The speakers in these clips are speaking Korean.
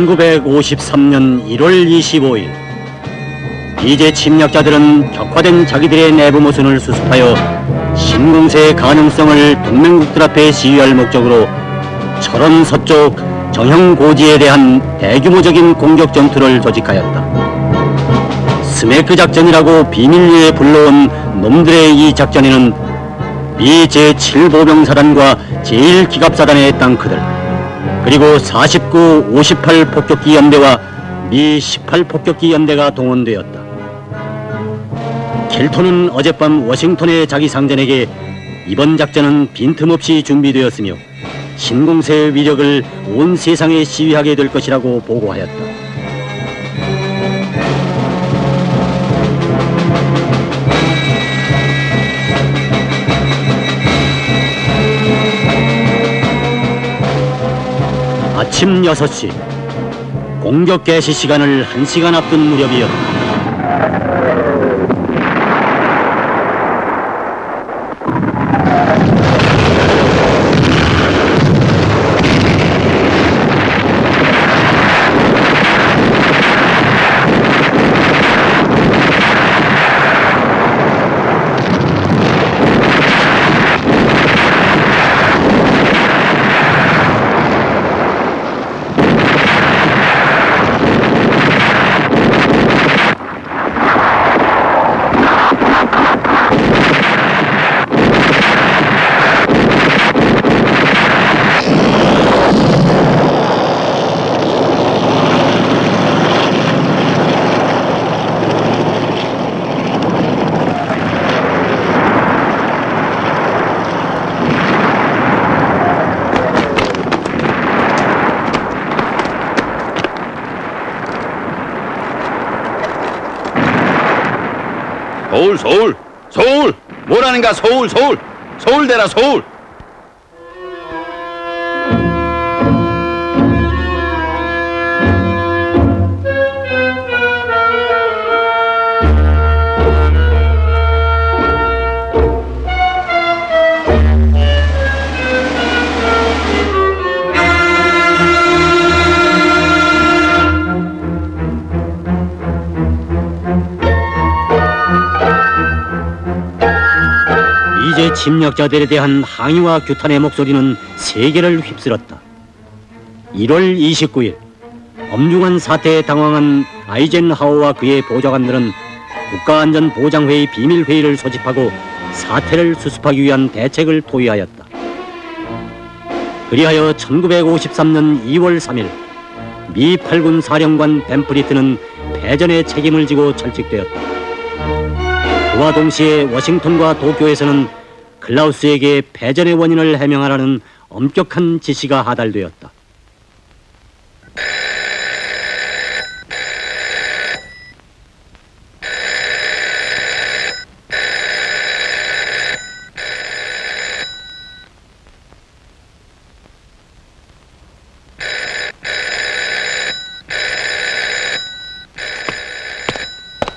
1953년 1월 25일 미제 침략자들은 격화된 자기들의 내부 모순을 수습하여 신공세의 가능성을 동맹국들 앞에 시위할 목적으로 철원 서쪽 정형고지에 대한 대규모적인 공격 전투를 조직하였다. 스매크 작전이라고 비밀리에 불러온 놈들의 이 작전에는 미 제7보병사단과 제1기갑사단의 땅크들, 그리고 49, 58 폭격기 연대와 미 18 폭격기 연대가 동원되었다. 켈톤은 어젯밤 워싱턴의 자기 상전에게 이번 작전은 빈틈없이 준비되었으며 신공세의 위력을 온 세상에 시위하게 될 것이라고 보고하였다. 아침 6시, 공격 개시 시간을 1시간 앞둔 무렵이었다. 서울! 뭐라는가 서울대라 서울! 미제 침략자들에 대한 항의와 규탄의 목소리는 세계를 휩쓸었다. 1월 29일 엄중한 사태에 당황한 아이젠하워와 그의 보좌관들은 국가안전보장회의 비밀회의를 소집하고 사태를 수습하기 위한 대책을 토의하였다. 그리하여 1953년 2월 3일 미 8군 사령관 벤프리트는 패전의 책임을 지고 철직되었다. 그와 동시에 워싱턴과 도쿄에서는 클라우스에게 패전의 원인을 해명하라는 엄격한 지시가 하달되었다.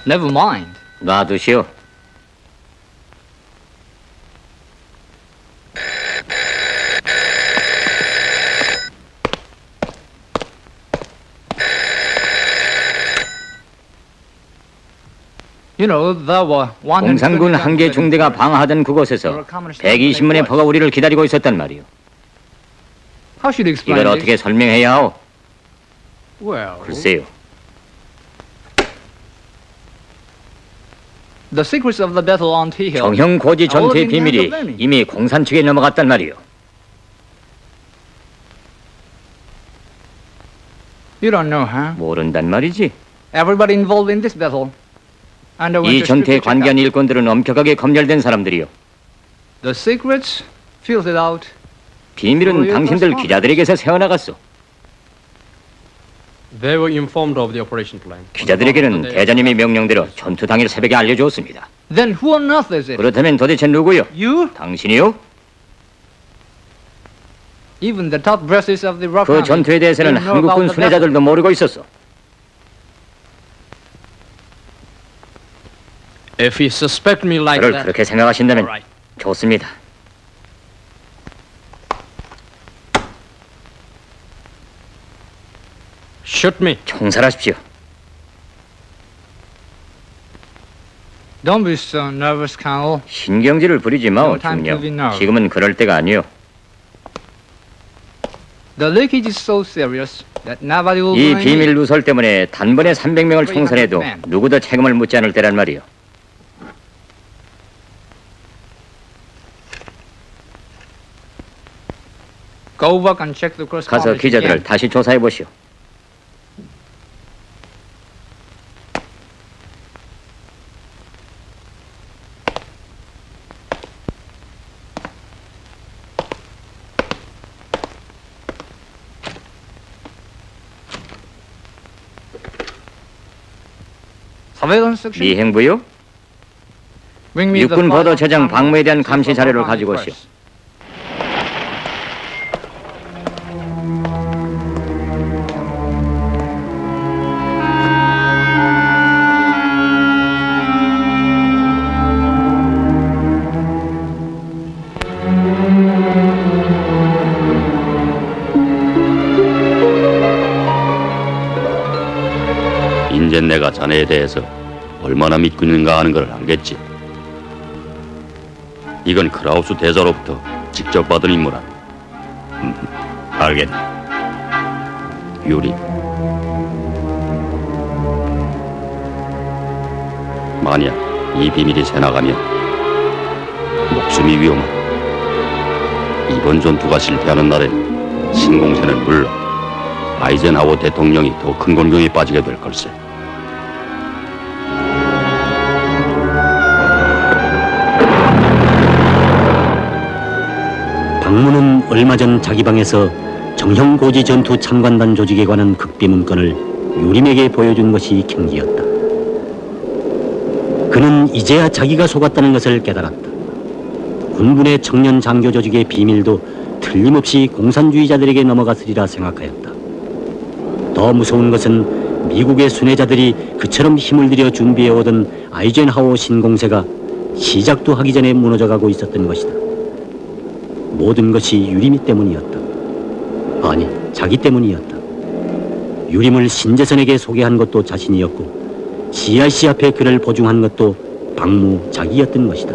Never mind. 놔두시오. 공산군 한 개 중대가 방어하던 그곳에서 120문의 포가 우리를 기다리고 있었단 말이오. 이걸 어떻게 설명해야 하오? 글쎄요. 정형고지 전투의 비밀이 이미 공산 측에 넘어갔단 말이오. 모른단 말이지. 이 전투에 관계한 일꾼들은 엄격하게 검열된 사람들이요. 비밀은 당신들 기자들에게서 새어나갔소. 기자들에게는 대장님이 명령대로 전투 당일 새벽에 알려주었습니다. 그렇다면 도대체 누구요? 당신이요? 그 전투에 대해서는 한국군 순회자들도 모르고 있었어. 저를 그렇게 생각하신다면 좋습니다. Shoot me. 총살하십시오. Don't be so nervous, Colonel. 신경질을 부리지 마오, No time to be 중령. nervous. 지금은 그럴 때가 아니오. The leakage is so serious that nobody will 이 blame 비밀 me. 누설 때문에 단번에 300명을 총살해도 누구도 책임을 묻지 않을 때란 말이오. Go back and check the 가서 correspondence 기자들을 again. 다시 조사해 보시오. Surveillance section. 미행부요? Bring me the 육군 file 보도 of 저장 Colonel 방모에 대한 Francis 감시 자료를 Obama 가지고 first. 오시오. 인제 내가 자네에 대해서 얼마나 믿고 있는가 하는 걸 알겠지. 이건 크라우스 대사로부터 직접 받은 임무라. 알겠네. 유리. 만약 이 비밀이 새나가면 목숨이 위험하다. 이번 전투가 실패하는 날엔 신공세는 물론 아이젠하워 대통령이 더 큰 곤경에 빠지게 될 걸세. 박무는 얼마 전 자기 방에서 정형고지 전투 참관단 조직에 관한 극비 문건을 유림에게 보여준 것이 경기였다. 그는 이제야 자기가 속았다는 것을 깨달았다. 군군의 청년 장교 조직의 비밀도 틀림없이 공산주의자들에게 넘어갔으리라 생각하였다. 더 무서운 것은 미국의 순회자들이 그처럼 힘을 들여 준비해오던 아이젠하워 신공세가 시작도 하기 전에 무너져가고 있었던 것이다. 모든 것이 유림이 때문이었다. 아니, 자기 때문이었다. 유림을 신재선에게 소개한 것도 자신이었고 CIC 앞에 그를 보증한 것도 박무 자기였던 것이다.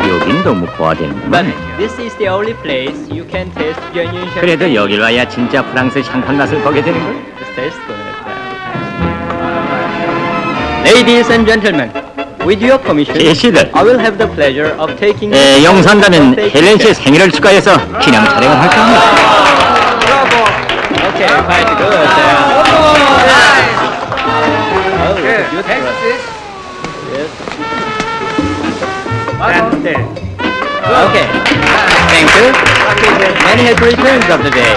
여긴 너무 과하겠네. This is the only place you can taste genuine champagne. 그래도 여길 와야 진짜 프랑스 샹판 맛을 보게 되는 걸. This tastes good. Ladies and gentlemen, with your permission, 제시들. I will have the pleasure of taking. 영산다면 헬렌 씨 생일을 축하해서 기념 촬영을 할까 합니다. Okay, quite good. Okay. Thank you. Many happy returns of the day.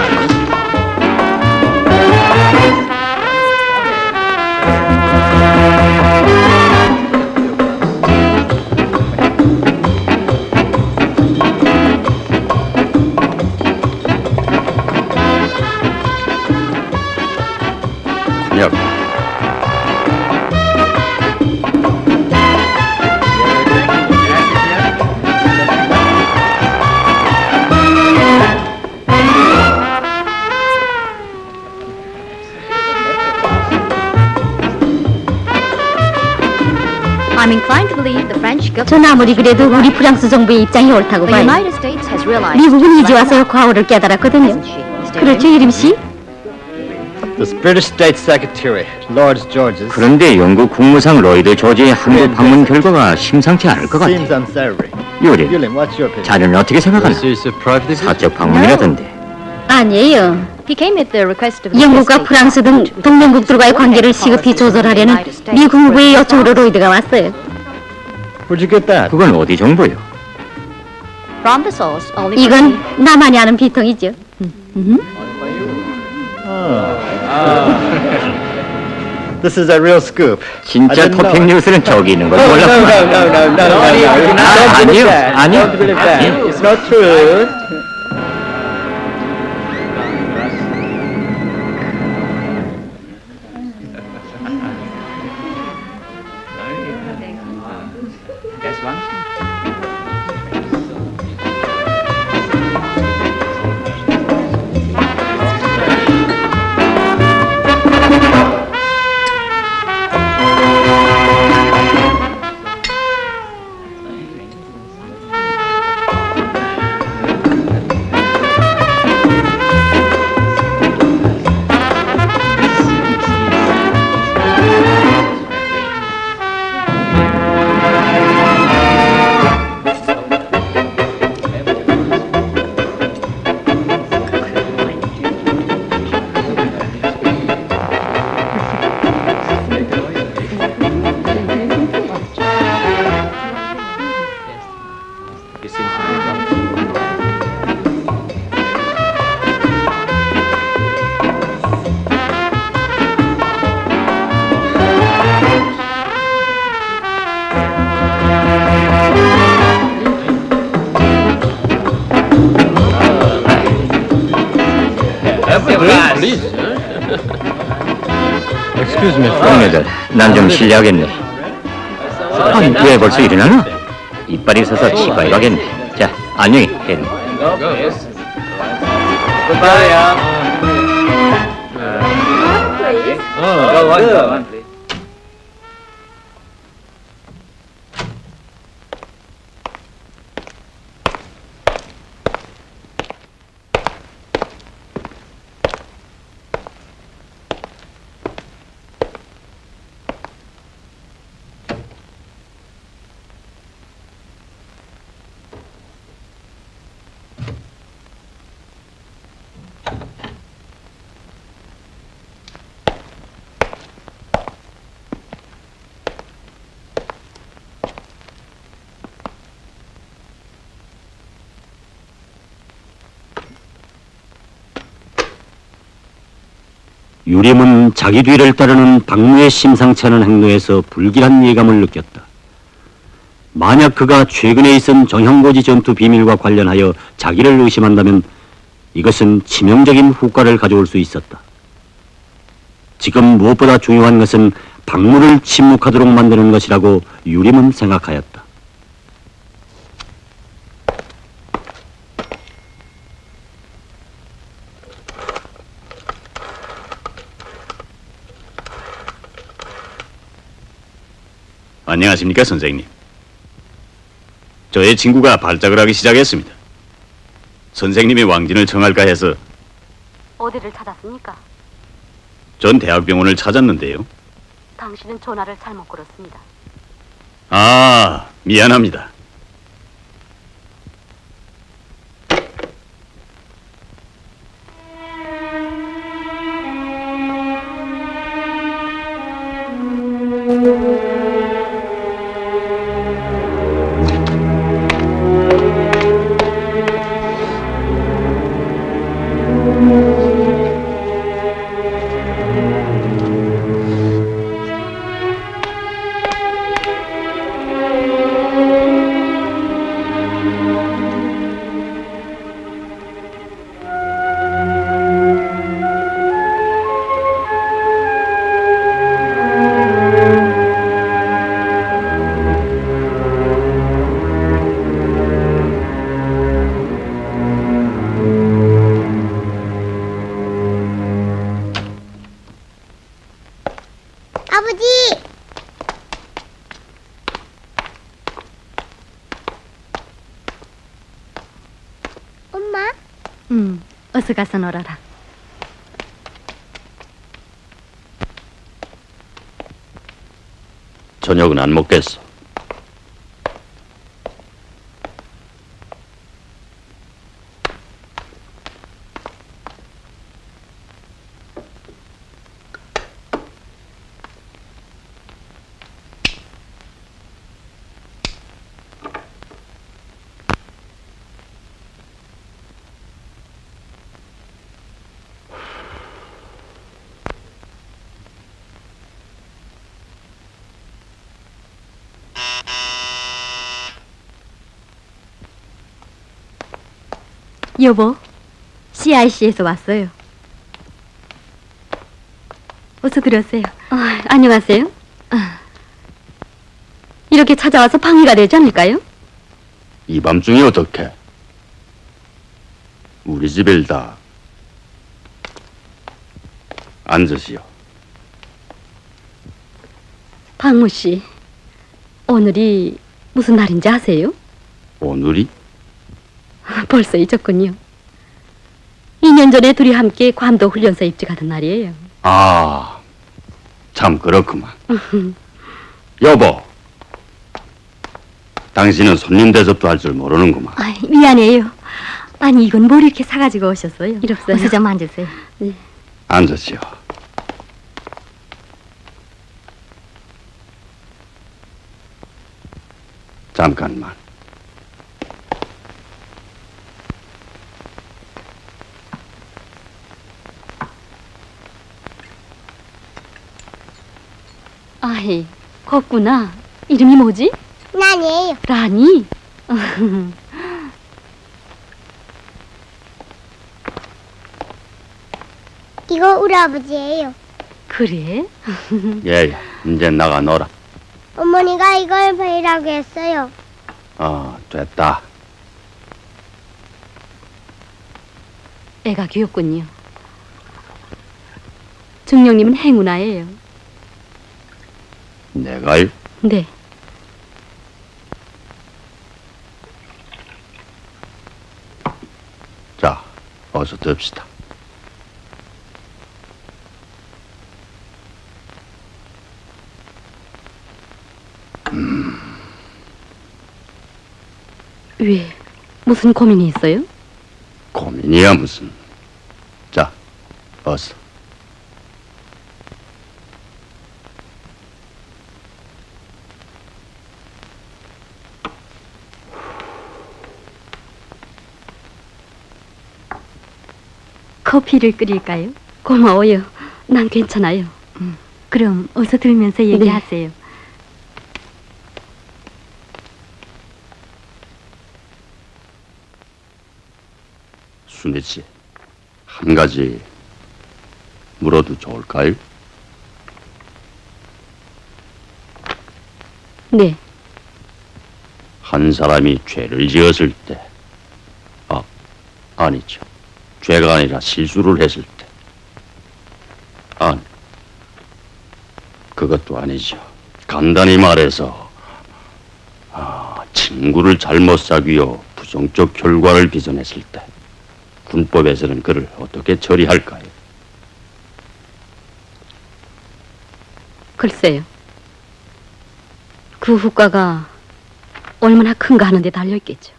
역. I'm inclined to believe the French government. 전 아무리 그래도 우리 프랑스 정부의 입장이 옳다고 The 봐요. United States has realized. 미국은 이제 와서야 과오를 깨달았거든요. 그렇죠, 유림 씨? This British State Secretary, Lord George's, 그런데 영국 국무상 로이드 조지의 한국 방문 결과가 심상치 않을 것 같아. seems unsavory. 유린, Yulin, what's your opinion? 자네는 어떻게 생각하나? 사적 방문이라던데. 아니에요. He came at the request of the 영국과 State 프랑스 등 동맹국들과의 관계를 시급히 조절하려는 미 국무부의 요청으로 로이드가 왔어요. Where'd you get that? 그건 어디 정보요? from the source only. 이건 나만이 아는 비통이죠. This is a real scoop. 진짜 토픽 뉴스는 저기 있는 걸 몰랐구나. 아니요, 아니요. It's not true. Excuse me. 형네들, 난 좀 실례하겠네. 아니, 왜 벌써 일어나나? 이빨이 서서 치과에 가겠네. 자, 안녕히, 혜리. 유림은 자기 뒤를 따르는 박무의 심상치 않은 행동에서 불길한 예감을 느꼈다. 만약 그가 최근에 있은 정형고지 전투 비밀과 관련하여 자기를 의심한다면 이것은 치명적인 후과를 가져올 수 있었다. 지금 무엇보다 중요한 것은 박무를 침묵하도록 만드는 것이라고 유림은 생각하였다. 안녕하십니까, 선생님. 저의 친구가 발작을 하기 시작했습니다. 선생님이 왕진을 청할까 해서. 어디를 찾았습니까? 전 대학병원을 찾았는데요. 당신은 전화를 잘못 걸었습니다. 아, 미안합니다. 아버지! 엄마? 어서 가서 놀아라. 저녁은 안 먹겠어. 여보, CIC에서 왔어요. 어서 들어오세요. 안녕하세요. 이렇게 찾아와서 방해가 되지 않을까요? 이 밤중에 어떻게? 우리 집 일다. 앉으시오. 박무 씨, 오늘이 무슨 날인지 아세요? 오늘이? 벌써 잊었군요. 2년 전에 둘이 함께 괌도 훈련소 입직하던 날이에요. 아, 참 그렇구만. 여보, 당신은 손님 대접도 할 줄 모르는구만. 미안해요. 아니, 이건 뭘 이렇게 사가지고 오셨어요? 이렇어요. 어서 좀 앉으세요. 네. 앉으시오. 잠깐만. 아이, 걷구나. 이름이 뭐지? 난이에요. 라니? 이거 우리 아버지예요. 그래? 예, 이제 나가 놀아. 어머니가 이걸 베이라고 했어요. 됐다. 애가 귀엽군요. 중령님은 행운아예요. 내가요? 네. 자, 어서 듭시다. 왜? 무슨 고민이 있어요? 고민이야 무슨. 자, 어서. 커피를 끓일까요? 고마워요. 난 괜찮아요. 그럼 어서 들면서 얘기하세요. 네. 순희 씨, 한 가지 물어도 좋을까요? 네. 한 사람이 죄를 지었을 때, 아니죠. 죄가 아니라 실수를 했을 때. 아니, 그것도 아니죠. 간단히 말해서, 친구를 잘못 사귀어 부정적 결과를 빚어냈을 때, 군법에서는 그를 어떻게 처리할까요? 글쎄요. 그 후과가 얼마나 큰가 하는 데 달려있겠죠.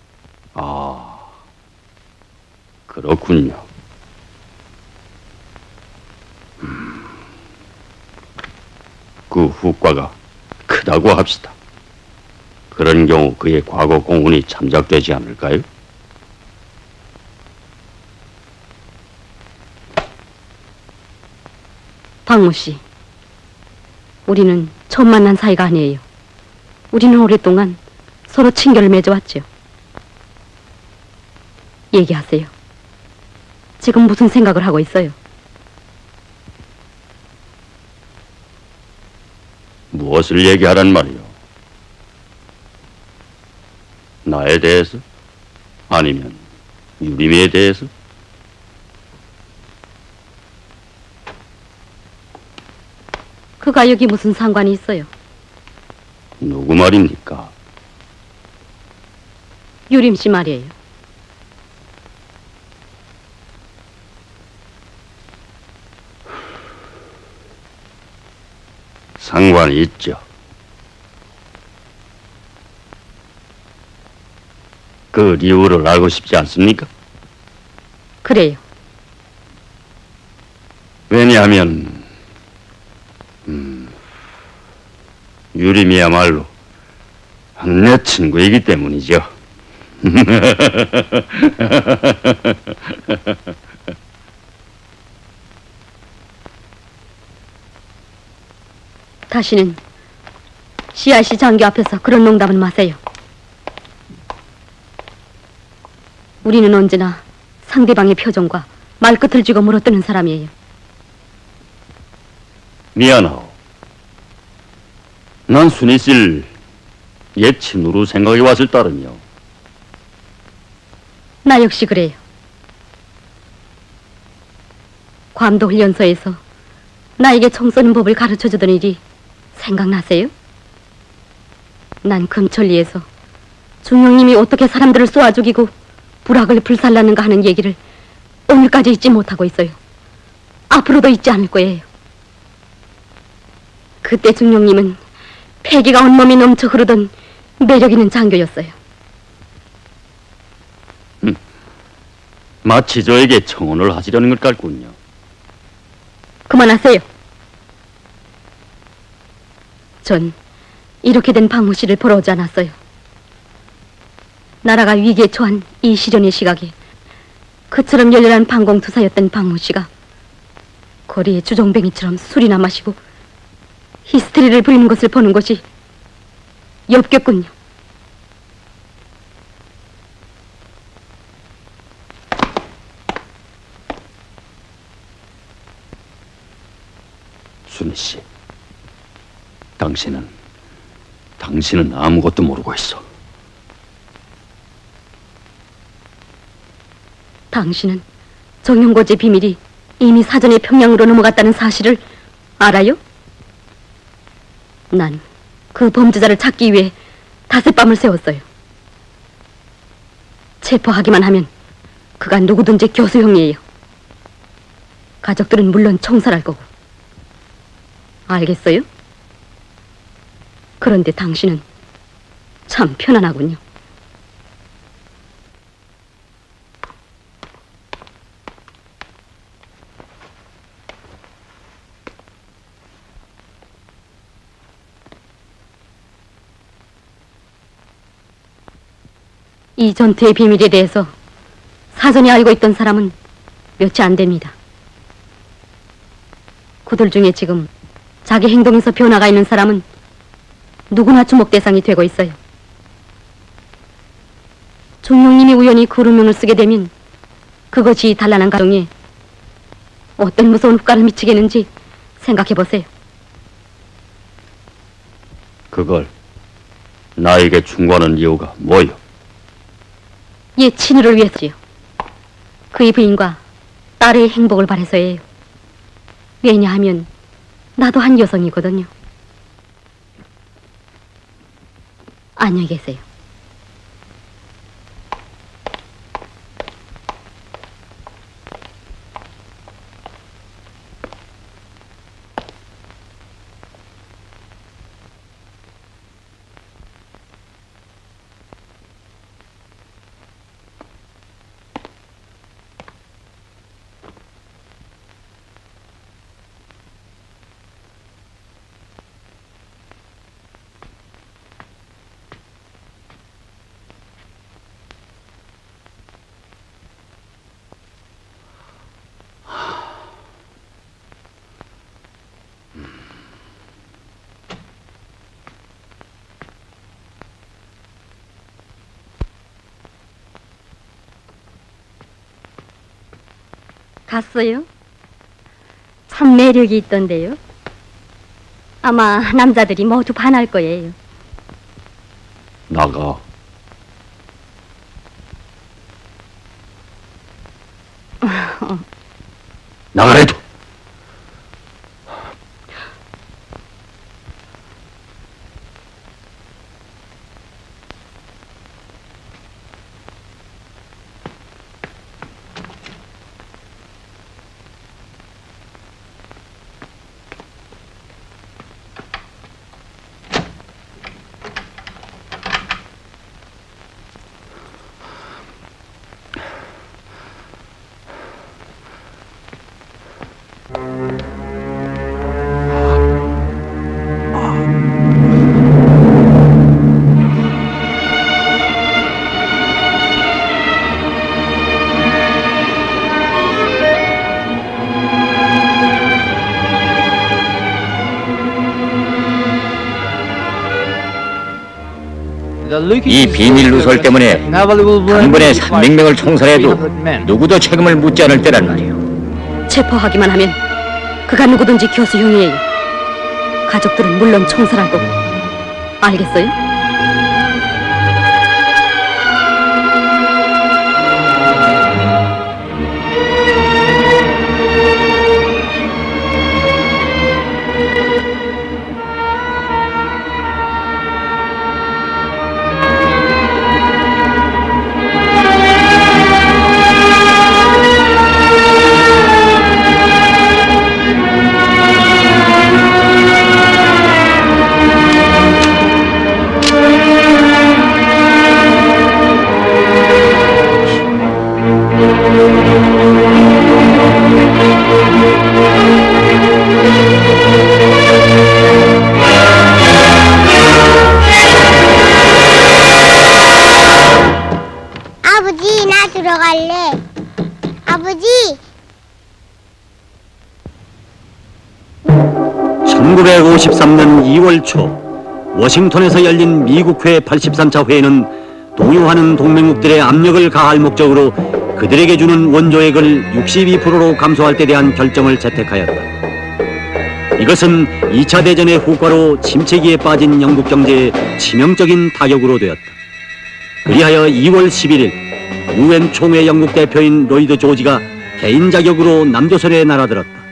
그렇군요. 그 후과가 크다고 합시다. 그런 경우 그의 과거 공훈이 참작되지 않을까요? 박무 씨, 우리는 처음 만난 사이가 아니에요. 우리는 오랫동안 서로 친교를 맺어왔죠. 얘기하세요. 지금 무슨 생각을 하고 있어요? 무엇을 얘기하란 말이오? 나에 대해서? 아니면 유림이에 대해서? 그가 여기 무슨 상관이 있어요? 누구 말입니까? 유림 씨 말이에요. 상관이 있죠. 그 이유를 알고 싶지 않습니까? 그래요. 왜냐하면 유림이야말로 내 친구이기 때문이죠. 다시는 CRC 장교 앞에서 그런 농담은 마세요. 우리는 언제나 상대방의 표정과 말끝을 쥐고 물어뜯는 사람이에요. 미안하오. 난 순희 씨를 옛 친구로 생각해 왔을 따름이요. 나 역시 그래요. 괌도 훈련소에서 나에게 총 쏘는 법을 가르쳐주던 일이 생각나세요? 난 금천리에서 중령님이 어떻게 사람들을 쏘아 죽이고 불악을 불살랐는가 하는 얘기를 오늘까지 잊지 못하고 있어요. 앞으로도 잊지 않을 거예요. 그때 중령님은 패기가 온몸이 넘쳐 흐르던 매력 있는 장교였어요. 마치 저에게 청혼을 하시려는 것 같군요. 그만하세요. 전 이렇게 된 박무 씨를 보러 오지 않았어요. 나라가 위기에 처한 이 시련의 시각에 그처럼 열렬한 방공투사였던 박무 씨가 거리에 주정뱅이처럼 술이나 마시고 히스테리를 부리는 것을 보는 것이 엽겠군요. 순희 씨, 당신은 아무것도 모르고 있어. 당신은 정용고제 비밀이 이미 사전에 평양으로 넘어갔다는 사실을 알아요? 난 그 범죄자를 찾기 위해 닷새밤을 새웠어요. 체포하기만 하면 그가 누구든지 교수형이에요. 가족들은 물론 총살할 거고. 알겠어요? 그런데 당신은 참 편안하군요. 이 전투의 비밀에 대해서 사전에 알고 있던 사람은 몇이 안 됩니다. 그들 중에 지금 자기 행동에서 변화가 있는 사람은 누구나 주목 대상이 되고 있어요. 중령님이 우연히 그 운명을 쓰게 되면 그것이 단란한 가정에 어떤 무서운 효과를 미치겠는지 생각해보세요. 그걸 나에게 충고하는 이유가 뭐요? 얘 친우를 위해서요. 그의 부인과 딸의 행복을 바라서예요. 왜냐하면 나도 한 여성이거든요. 안녕히 계세요. 갔어요? 참 매력이 있던데요. 아마 남자들이 모두 반할 거예요. 나가. 나가래도. 이 비밀 누설 때문에 당분의 300명을 총살해도 누구도 책임을 묻지 않을 때란 말이오. 체포하기만 하면 그가 누구든지 교수형이에요. 가족들은 물론 총살할 거고. 알겠어요? 아버지, 나 들어갈래. 아버지. 1953년 2월 초 워싱턴에서 열린 미국회 83차 회의는 동요하는 동맹국들의 압력을 가할 목적으로 그들에게 주는 원조액을 62%로 감소할 때 대한 결정을 채택하였다. 이것은 2차 대전의 후과로 침체기에 빠진 영국 경제에 치명적인 타격으로 되었다. 그리하여 2월 11일 유엔 총회 영국 대표인 로이드 조지가 개인 자격으로 남조선에 날아들었다.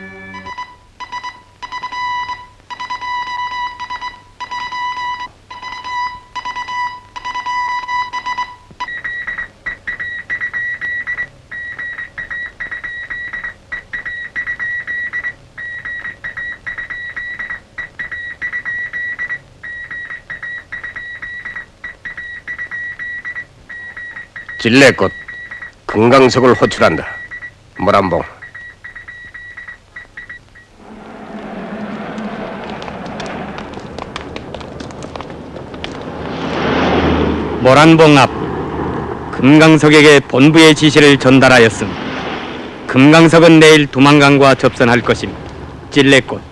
진례꽃 금강석을 호출한다. 모란봉. 모란봉 앞 금강석에게 본부의 지시를 전달하였음. 금강석은 내일 두만강과 접선할 것임. 진례꽃.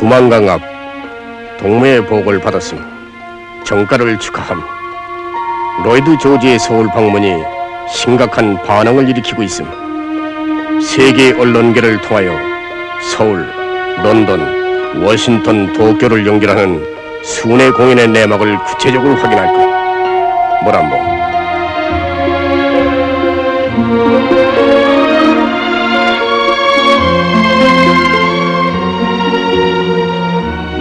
두만강 앞 동무의 보고를 받았음. 정가를 축하함. 로이드 조지의 서울 방문이 심각한 반응을 일으키고 있음. 세계 언론계를 통하여 서울, 런던, 워싱턴, 도쿄를 연결하는 순회 공연의 내막을 구체적으로 확인할 것. 모란봉.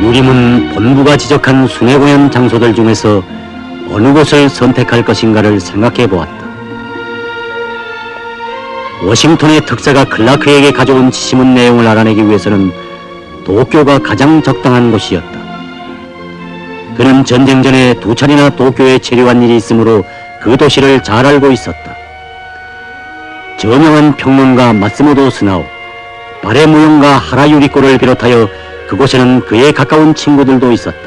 유림은 본부가 지적한 순회 공연 장소들 중에서 어느 곳을 선택할 것인가를 생각해 보았다. 워싱턴의 특사가 클라크에게 가져온 지시문 내용을 알아내기 위해서는 도쿄가 가장 적당한 곳이었다. 그는 전쟁 전에 2차례나 도쿄에 체류한 일이 있으므로 그 도시를 잘 알고 있었다. 저명한 평론가 마스모토 스나오, 발해 무용가 하라 유리코를 비롯하여 그곳에는 그에 가까운 친구들도 있었다.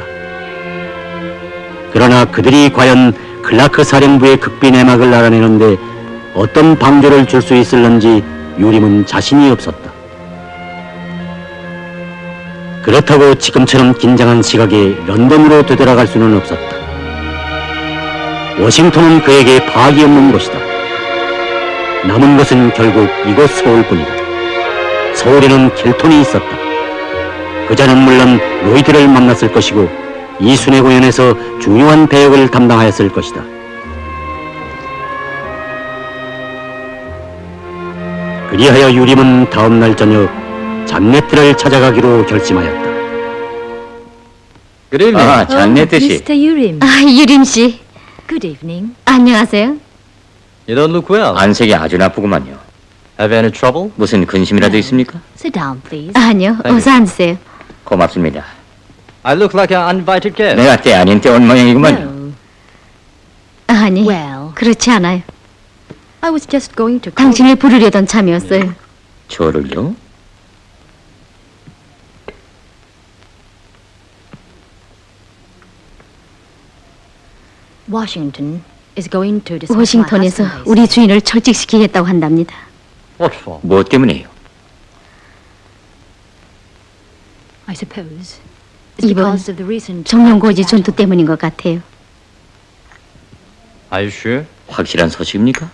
그러나 그들이 과연 클라크 사령부의 극비 내막을 알아내는데 어떤 방조를 줄 수 있을는지 유림은 자신이 없었다. 그렇다고 지금처럼 긴장한 시각에 런던으로 되돌아갈 수는 없었다. 워싱턴은 그에게 파악이 없는 곳이다. 남은 것은 결국 이곳 서울뿐이다. 서울에는 켈톤이 있었다. 그자는 물론 로이드를 만났을 것이고 이 순회 공연에서 중요한 배역을 담당하였을 것이다. 그리하여 유림은 다음 날 저녁 잔네트를 찾아가기로 결심하였다. Good evening. 아, 잔네트 씨. Mr. Urim. 유림 씨. Good evening. 안녕하세요. You don't look well. 안색이 아주 나쁘구만요. Have you any trouble? 무슨 근심이라도 있습니까? Sit down, please. 아니요, Thank 어서 앉으세요. 고맙습니다. I look like an uninvited guest. 내가 때 아닌 때 온 모양이구만요. No. 아니, Well, 그렇지 않아요. I was just going to call. 당신을 부르려던 참이었어요. 저를요? Washington is going to dismiss my 워싱턴에서 husband. 우리 주인을 철직시키겠다고 한답니다. What for? 뭐 때문에요? I suppose it's 이번 because of the recent 정령고지 전투 때문인 것 같아요. Are you sure? 확실한 소식입니까?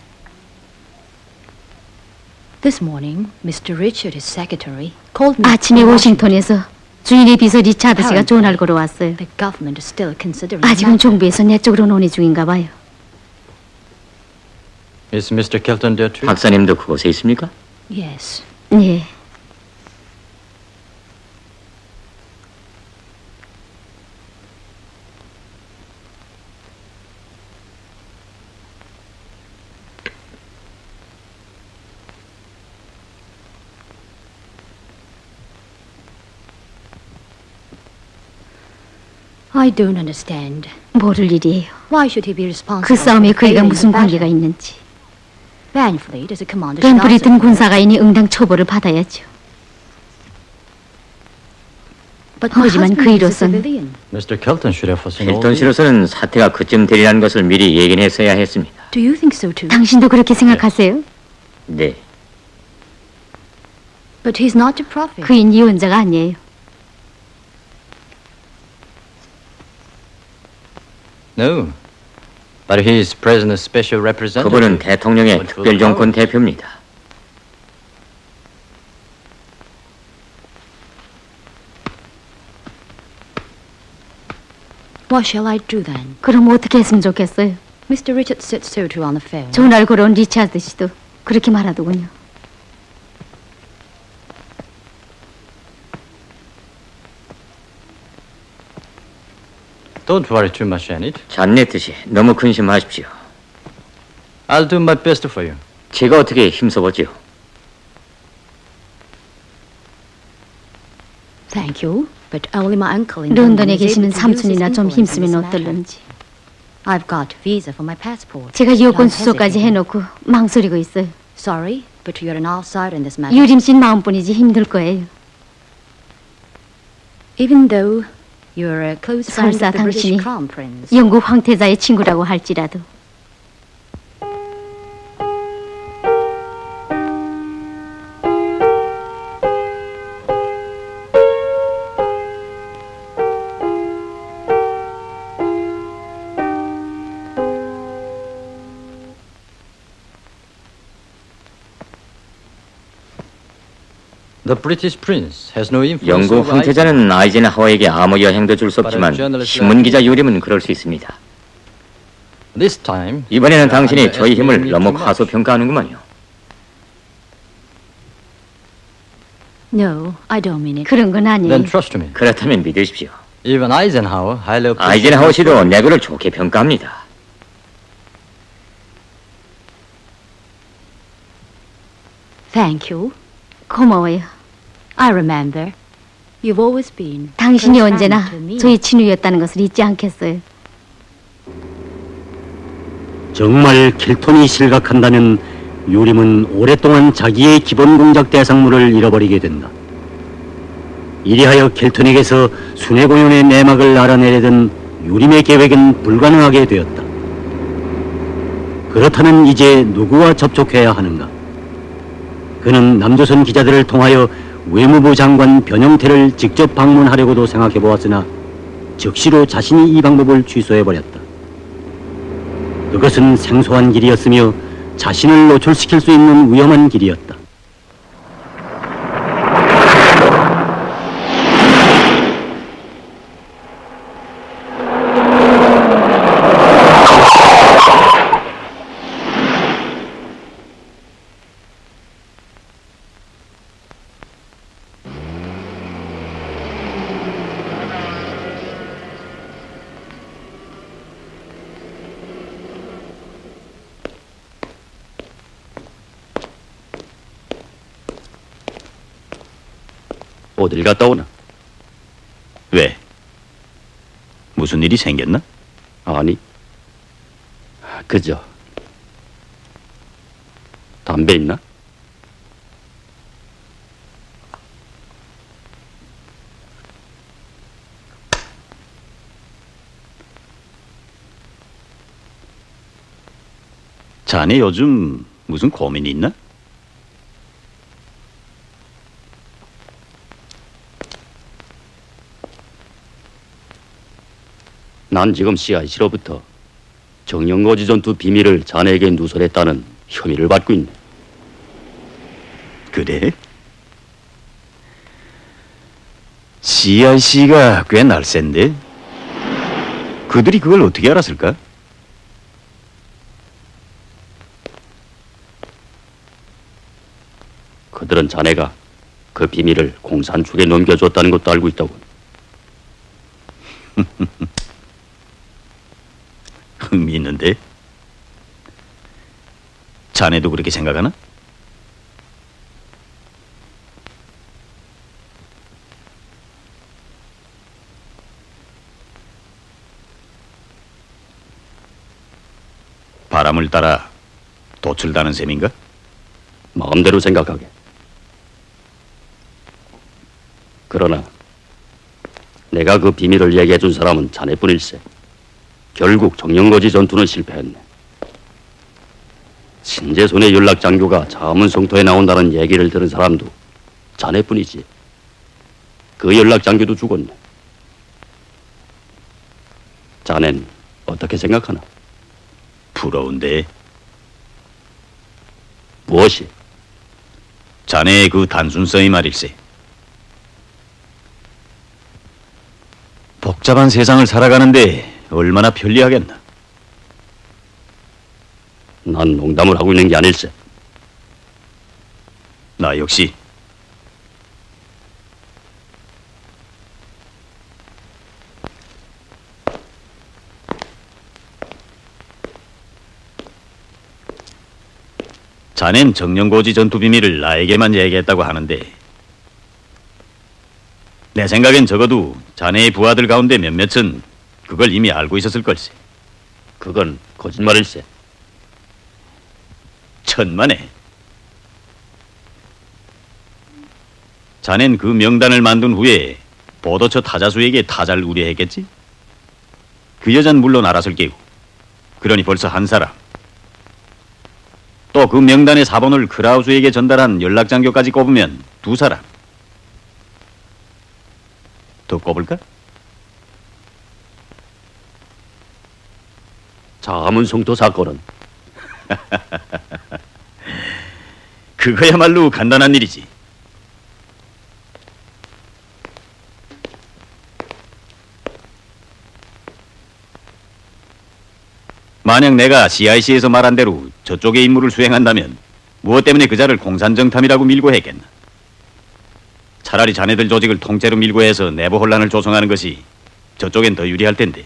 This morning, Mr. Richard, his secretary, called me. 아침에 from 워싱턴에서 주인의 비서 리차드 씨가 전화를 걸어왔어요. The government is still considering. 아직은 정부에서 내 쪽으로 논의 중인가 봐요. Is Mr. Kelton there too? 박사님도 그곳에 있습니까? Yes. 네. I don't understand. 모를 일이에요. Why should he be responsible? 그 싸움에 for 그이가 failing 무슨 the 관계가 battle? 있는지. Banfleet as a commander should 벤프리튼 answer. 군사가인이 응당 처벌을 받아야죠. But my 하지만 husband 그 is a 이로선 civilian. Mr. Kelton should have foreseen all 힐턴 this. 씨로서는 사태가 그쯤 되리라는 것을 미리 예견했어야 했습니다. Do you think so too? 당신도 그렇게 생각하세요? 네. But he's not a prophet. 그인 이혼자가 아니에요. No. But he is President's special representative. 그분은 대통령의 But for 특별정권 powers. 대표입니다. What shall I do then? 그럼 어떻게 했으면 좋겠어요? Mr. Richard said so too on the phone. 전화를 걸어온 리차드 씨도 그렇게 말하더군요. Don't worry too much, Janet. 잔네트 씨, 너무 근심하십시오. I'll do my best for you. 제가 어떻게 힘써보지요? Thank you, but only my uncle in London 런던에 is able 계시는 to use his 삼촌이나 좀 influence in this 힘쓰면 matter. 어떨런지. I've got visa for my passport. 제가 but 여권 I'm 수소까지 hesitating. 해놓고 망설이고 있어요. Sorry, but you're an outsider in this matter. 유림 씨 마음뿐이지 힘들 거예요. Even though you're a close friend 설사 of the British 당신이 Crown Prince. 영국 황태자의 친구라고 할지라도 The British prince has no influence 영국 over 황태자는 아이젠하워에게 아무 영향도 줄 수 없지만 신문기자 유림은 그럴 수 있습니다. This time, 이번에는 당신이 저희 힘을 너무 과소평가하는구만요. No, I don't mean it. 그런 건 아니에요. then trust me. 그렇다면 믿으십시오. Even Eisenhower highly appreciates 아이젠하워 씨도 내부를 좋게 평가합니다. Thank you. 고마워요. I remember. You've always been. 당신이 close 언제나 friend to me. 저희 친구였다는 것을 잊지 않겠어요. 정말 켈톤이 실각한다면 유림은 오랫동안 자기의 기본 공작 대상물을 잃어버리게 된다. 이리하여 켈톤에게서 순회공연의 내막을 알아내려던 유림의 계획은 불가능하게 되었다. 그렇다면 이제 누구와 접촉해야 하는가? 그는 남조선 기자들을 통하여 외무부 장관 변형태를 직접 방문하려고도 생각해 보았으나 즉시로 자신이 이 방법을 취소해버렸다. 그것은 생소한 길이었으며 자신을 노출시킬 수 있는 위험한 길이었다. 어딜 갔다 오나? 왜? 무슨 일이 생겼나? 아니, 그저 담배 있나? 자네 요즘 무슨 고민이 있나? 난 지금 CIC로부터 정령거지 전투 비밀을 자네에게 누설했다는 혐의를 받고 있네. 그래? CIC가 꽤 날쌘데? 그들이 그걸 어떻게 알았을까? 그들은 자네가 그 비밀을 공산 측에 넘겨줬다는 것도 알고 있다고. 흥미있는데? 자네도 그렇게 생각하나? 바람을 따라 도출다는 셈인가? 마음대로 생각하게. 그러나 내가 그 비밀을 얘기해준 사람은 자네뿐일세. 결국 정령거지 전투는 실패했네. 신재손의 연락장교가 자문성토에 나온다는 얘기를 들은 사람도 자네뿐이지. 그 연락장교도 죽었네. 자넨 어떻게 생각하나? 부러운데. 무엇이? 자네의 그 단순성이 말일세. 복잡한 세상을 살아가는데 얼마나 편리하겠나. 난 농담을 하고 있는 게 아닐세. 나 역시. 자넨 정령고지 전투 비밀을 나에게만 얘기했다고 하는데 내 생각엔 적어도 자네의 부하들 가운데 몇몇은 그걸 이미 알고 있었을 걸세. 그건 거짓말일세. 천만에. 자넨 그 명단을 만든 후에 보도처 타자수에게 타자를 우려했겠지? 그 여잔 물론 알았을 게고. 그러니 벌써 한 사람. 또 그 명단의 사본을 크라우스에게 전달한 연락장교까지 꼽으면 두 사람. 더 꼽을까? 자문성토 사건은? 그거야말로 간단한 일이지. 만약 내가 CIC에서 말한 대로 저쪽의 임무를 수행한다면 무엇 때문에 그자를 공산정탐이라고 밀고 했겠나? 차라리 자네들 조직을 통째로 밀고 해서 내부 혼란을 조성하는 것이 저쪽엔 더 유리할 텐데.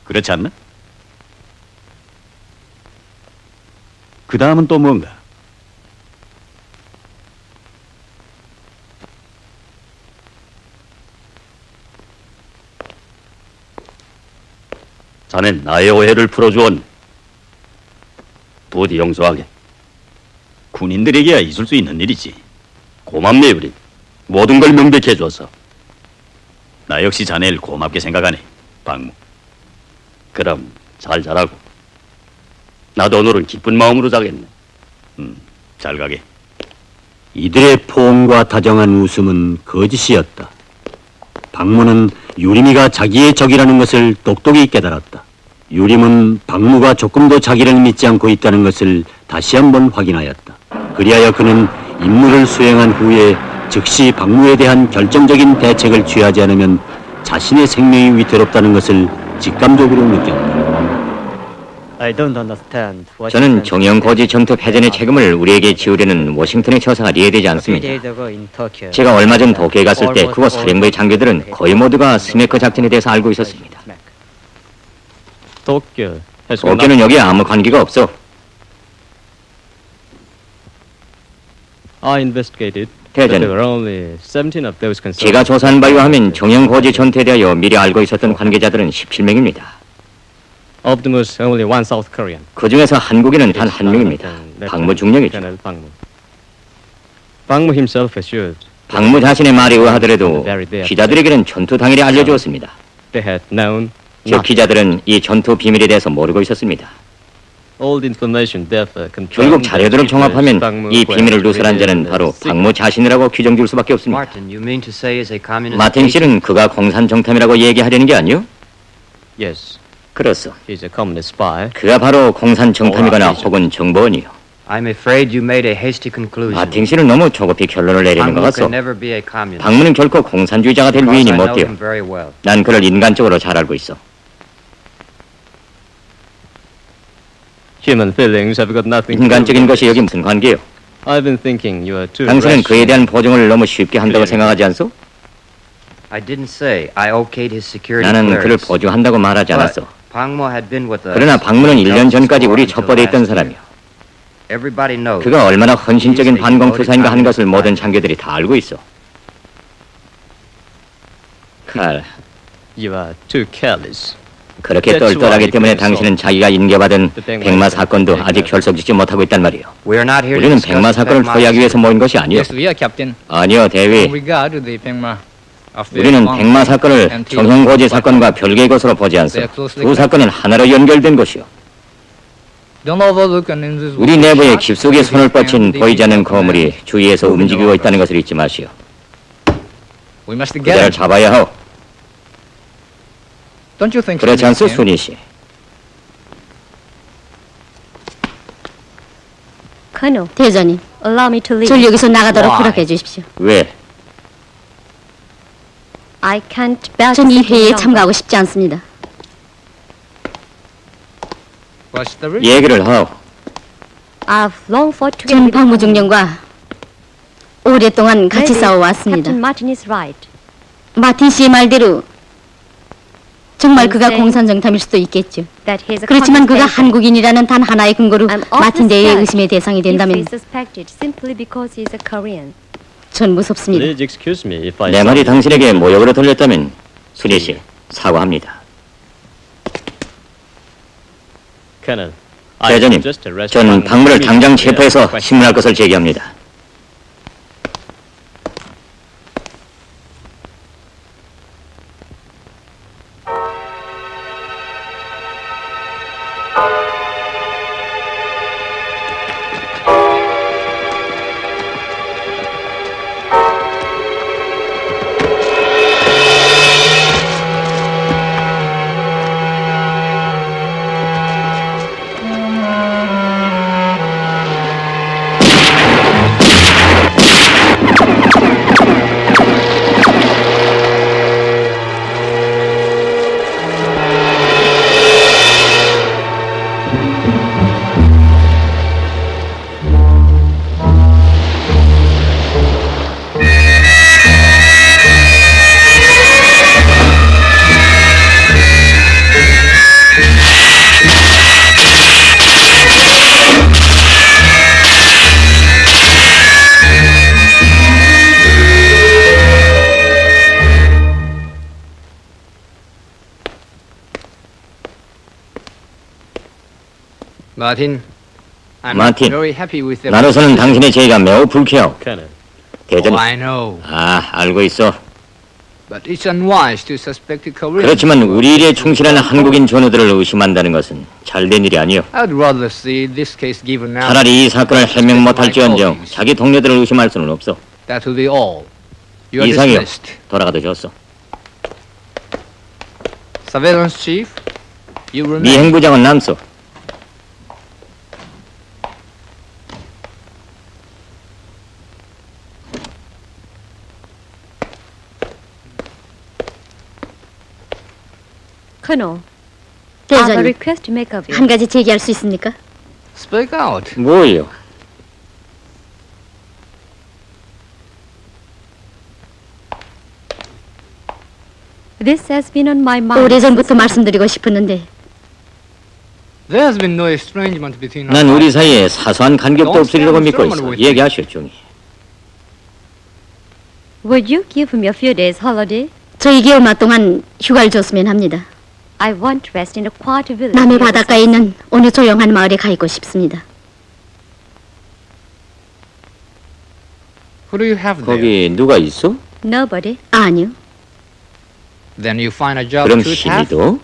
그렇지 않나? 그 다음은 또 뭔가? 자넨 나의 오해를 풀어주었네. 부디 용서하게. 군인들에게야 있을 수 있는 일이지. 고맙네, 우린. 모든 걸 명백히 해줘서. 나 역시 자네를 고맙게 생각하네, 박무. 그럼 잘 자라고. 나도 오늘은 기쁜 마음으로 자겠네. 잘 가게. 이들의 포옹과 다정한 웃음은 거짓이었다. 박무는 유림이가 자기의 적이라는 것을 똑똑히 깨달았다. 유림은 박무가 조금도 자기를 믿지 않고 있다는 것을 다시 한번 확인하였다. 그리하여 그는 임무를 수행한 후에 즉시 박무에 대한 결정적인 대책을 취하지 않으면 자신의 생명이 위태롭다는 것을 직감적으로 느꼈다. 저는 정형 고지 전투 패전의 책임을 우리에게 지우려는 워싱턴의 처사가 이해되지 않습니다. 제가 얼마 전 도쿄에 갔을 때 그곳 사령부의 장교들은 거의 모두가 스네커 작전에 대해서 알고 있었습니다. 도쿄는 여기에 아무 관계가 없어. 대전, 제가 조사한 바에 의하면 정형 고지 전투에 대하여 미리 알고 있었던 관계자들은 17명입니다. 그 중에서 한국인은 단 한 명입니다. 박무 중령이죠. 박무 자신의 말에 의하더라도 기자들에게는 전투 당일에 알려주었습니다. 저 기자들은 이 전투 비밀에 대해서 모르고 있었습니다. 결국 자료들을 종합하면 이 비밀을 누설한 자는 바로 박무 자신이라고 규정 줄 수밖에 없습니다. 마틴 씨는 그가 공산 정탐이라고 얘기하려는 게 아니요? 그렇소. 그가 바로 공산 정탐이거나 혹은 정보원이요. 마틴 씨는 너무 조급히 결론을 내리는 것 같소. 박무는 결코 공산주의자가 될 위인이 못돼요. 난 그를 인간적으로 잘 알고 있어. 인간적인 것이 여기 무슨 관계요? 당신은 그에 대한 보증을 너무 쉽게 한다고 생각하지 않소? 나는 그를 보증한다고 말하지 않았어. 그러나 박무는 1년 전까지 우리 첩보대에 있던 사람이요. 그가 얼마나 헌신적인 반공투사인가 하는 것을 모든 장교들이 다 알고 있어. 칼, 그렇게 똘똘하기 때문에 당신은 자기가 인계받은 백마 사건도 아직 결석짓지 못하고 있단 말이에요. 우리는 백마 사건을 포위하기 위해서 모인 것이 아니요. 아니요, 대위. 우리는 백마 사건을 정형고지 사건과 별개의 것으로 보지 않소. 두 사건은 하나로 연결된 것이요. 우리 내부에 깊숙이 손을 뻗친 보이지 않는 거물이 주위에서 움직이고 있다는 것을 잊지 마시오. 그대를 잡아야 하오. 그렇지 않소, 순희 씨? 대장님, 절 여기서 나가도록 허락해 주십시오. 왜? 전 이 회의에 참가하고 싶지 않습니다. 얘기를 하오. 전 박무 중령과 오랫동안 같이 싸워왔습니다. 마틴 씨의 말대로 정말 그가 공산정탐일 수도 있겠죠. 그렇지만 그가 한국인이라는 단 하나의 근거로 마틴 대의 의심의 대상이 된다면 전 무섭습니다. 내 말이 당신에게 모욕으로 들렸다면 순희 씨, 사과합니다. 대장님, 전 박무를 당장 체포해서 신문할 것을 제기합니다. Martin, I'm 마틴, very happy with the 나로서는 당신의 제의가 매우 불쾌하오. 대전. I know. 알고 있어. But it's unwise to suspect the Koreans. 그렇지만 우리 일에 충실한 한국인 전우들을 의심한다는 것은 잘된 일이 아니오. I'd rather see this case given now. 차라리 이 사건을 해명 못할지언정 자기 동료들을 의심할 수는 없어. That will be all. You are 이상이요. dismissed. 돌아가도 좋소. Surveillance chief, you remain. 미행부장은 남소. Colonel, I have a 대장님, request to make of you. 한 가지 제기할 수 있습니까? Speak out. 뭐요? This has been on my mind. 오래전부터 말씀드리고 싶었는데 There has been no estrangement between 난 us. 우리 사이에 사소한 간격도 없으리라고 믿고 있어. 얘기하시오, 종이. Would you give me a few days holiday? 저에게 얼마 동안 휴가를 줬으면 합니다. I want to rest in a quiet village. 남해 바닷가에 있는 어느 조용한 마을에 가 있고 싶습니다. Who do you have there? 거기 누가 있어? Nobody. 아니요. Then you find a job 그럼 to have. 힘이도?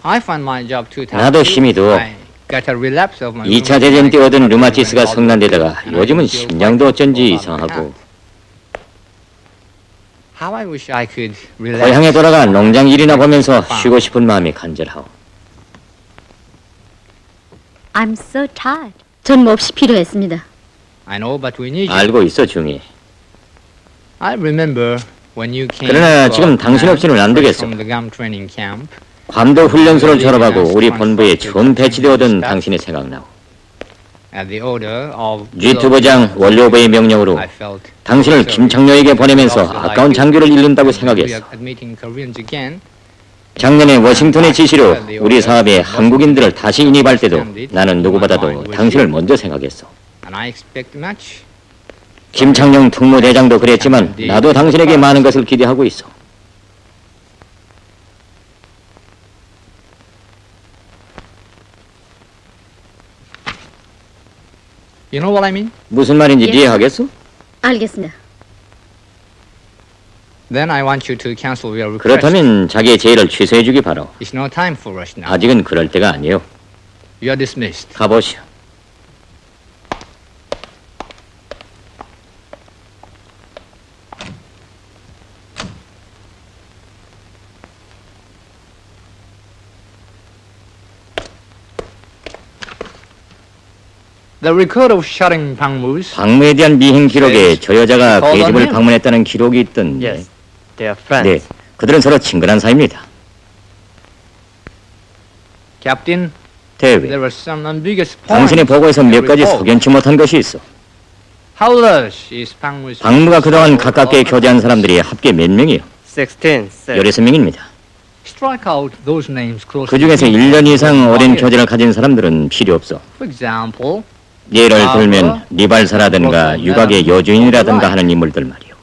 I find my job too tough. 나도 힘이도. I got a relapse of my 2차 대전 때 얻은 류마티스가 성난데다가 요즘은 심장도 어쩐지 이상하고. How I wish I could relax. 고향에 돌아가 농장 일이나 보면서 쉬고 싶은 마음이 간절하오. I'm so tired. 전 몹시 필요했습니다. I know, but we need you. 알고 있어, 중이. I remember when you came. 그러나 지금 당신 없이는 안 되겠어. From the GAM training camp. 감도 훈련소를 졸업하고 우리 본부에 처음 배치되어든 당신이 생각나오. At the order of G2 부장 원료부의 명령으로 I felt 당신을 김창녀에게 보내면서 아까운 장교를 잃는다고 생각했어. admitting Koreans again. 작년에 워싱턴의 지시로 우리 사업에 한국인들을 다시 인입할 때도 나는 누구보다도 당신을 먼저 생각했어. And I expect much. 김창룡 특무대장도 그랬지만 나도 당신에게 많은 것을 기대하고 있어. You know what I mean? 무슨 말인지 이해하겠어? 알겠습니다. Then I want you to cancel your request. 그렇다면 자기의 제의를 취소해주기 바라. It's no time for rush now. 아직은 그럴 때가 아니요. You are dismissed. 가보시오. The record of shutting 방무's. 방무에 대한 미행 기록에 저 여자가 그 집을 방문했다는 기록이 있던데. Yes, they are friends. 네, 그들은 서로 친근한 사이입니다. Captain, 대위, there were some ambiguous points. 당신의 보고에서 in the 몇 가지 report. 석연치 못한 것이 있어. How large is 방무's? 방무가 그동안 가깝게 교제한 사람들이 합계 몇 명이요? 16, sir. 16명입니다. Strike out those names close. 그 중에서 1년 이상 오랜 교제를 가진 사람들은 필요 없어. For example, 예를 들면 리발사라든가 육악의 여주인이라든가 하는 인물들 말이요.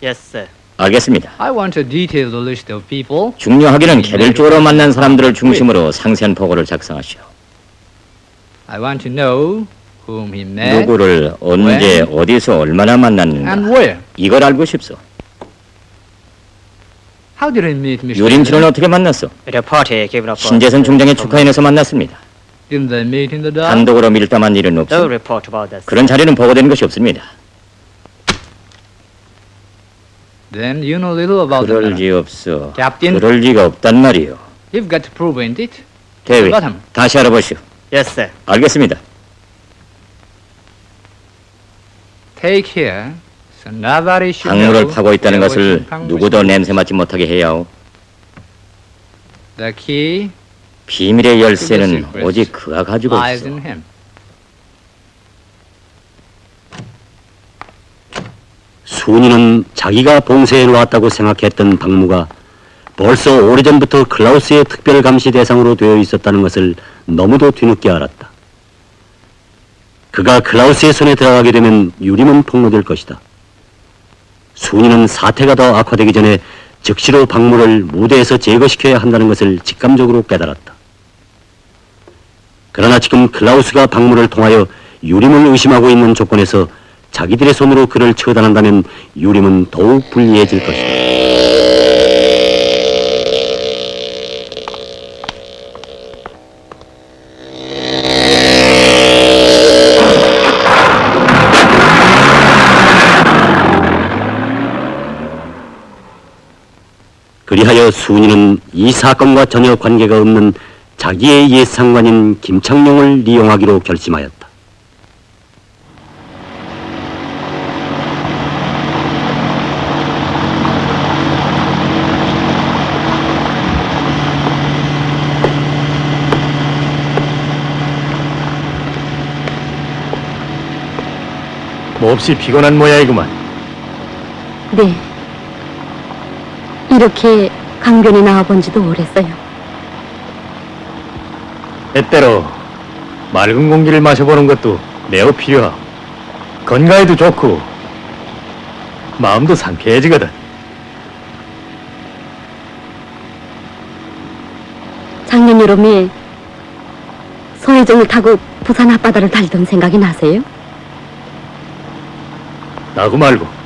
Yes, sir. 알겠습니다. I want a detailed list of people. 중요하기는 개별적으로 만난 사람들을 중심으로 상세한 보고를 작성하시오. I want to know whom he met. 누구를 언제 어디서 얼마나 And 만났는가 where? 이걸 알고 싶소. How did he meet Mr. 유림치는 어떻게 만났어? At a party given up. 신재선 중장의 축하인에서 만났습니다. Didn't they meet in the dark? 단독으로 밀담한 일은 No 없어. report about that. 그런 자료는 보고된 것이 없습니다. Then you know little about the 그럴 matter. 리 없어. Captain. 그럴 리가 없단 말이요. You've got to prove, ain't it? 대위, bottom. 다시 알아보시오. Yes, sir. 알겠습니다. Take care. So nobody should 방물을 know 파고 있다는 there 것을 was some 누구도 방물. 냄새 맡지 못하게 해야 하오. The key 비밀의 열쇠는 오직 그가 가지고 lies 있어. in him. 순이는 자기가 봉쇄해 놓았다고 생각했던 방무가 벌써 오래전부터 클라우스의 특별 감시 대상으로 되어 있었다는 것을 너무도 뒤늦게 알았다. 그가 클라우스의 손에 들어가게 되면 유림은 폭로될 것이다. 순이는 사태가 더 악화되기 전에 즉시로 박무를 무대에서 제거시켜야 한다는 것을 직감적으로 깨달았다. 그러나 지금 클라우스가 박무를 통하여 유림을 의심하고 있는 조건에서 자기들의 손으로 그를 처단한다면 유림은 더욱 불리해질 것이다. 그리하여 순이는 이 사건과 전혀 관계가 없는 자기의 옛 상관인 김창룡을 이용하기로 결심하였다. 몹시 피곤한 모양이구만. 네. 이렇게 강변에 나와본 지도 오랬어요. 때때로 맑은 공기를 마셔보는 것도 매우 필요하고 건강에도 좋고 마음도 상쾌해지거든. 작년 여름에 서해정을 타고 부산 앞바다를 달리던 생각이 나세요? 나고 말고.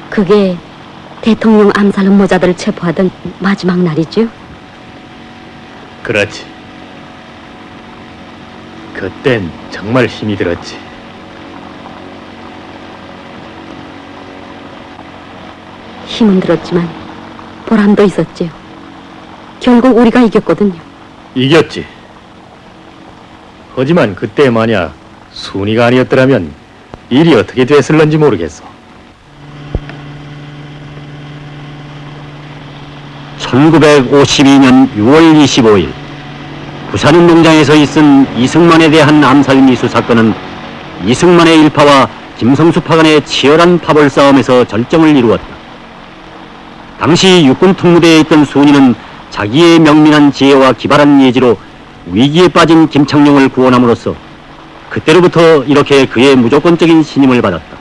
그게 대통령 암살 음모자들을 체포하던 마지막 날이죠? 그렇지. 그땐 정말 힘이 들었지. 힘은 들었지만 보람도 있었지요. 결국 우리가 이겼거든요. 이겼지. 하지만 그때 만약 순이가 아니었더라면 일이 어떻게 됐을런지 모르겠어. 1952년 6월 25일 부산운동장에서 있은 이승만에 대한 암살 미수 사건은 이승만의 일파와 김성수파 간의 치열한 파벌 싸움에서 절정을 이루었다. 당시 육군 특무대에 있던 순이는 자기의 명민한 지혜와 기발한 예지로 위기에 빠진 김창룡을 구원함으로써 그때로부터 이렇게 그의 무조건적인 신임을 받았다.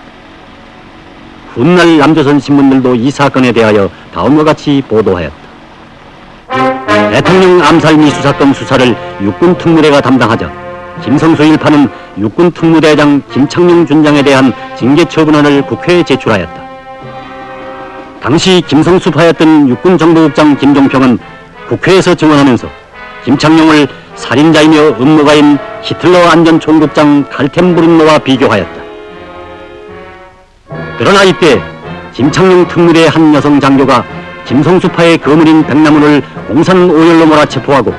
훗날 남조선 신문들도 이 사건에 대하여 다음과 같이 보도하였다. 대통령 암살 미수 사건 수사를 육군 특무대가 담당하자 김성수 일파는 육군 특무대장 김창룡 준장에 대한 징계 처분안을 국회에 제출하였다. 당시 김성수파였던 육군정보국장 김종평은 국회에서 증언하면서 김창룡을 살인자이며 음모가인 히틀러 안전총국장 칼텐브룬노와 비교하였다. 그러나 이때 김창룡 특무대의 한 여성 장교가 김성수파의 거물인 백나무를 공산 오열로 몰아체포하고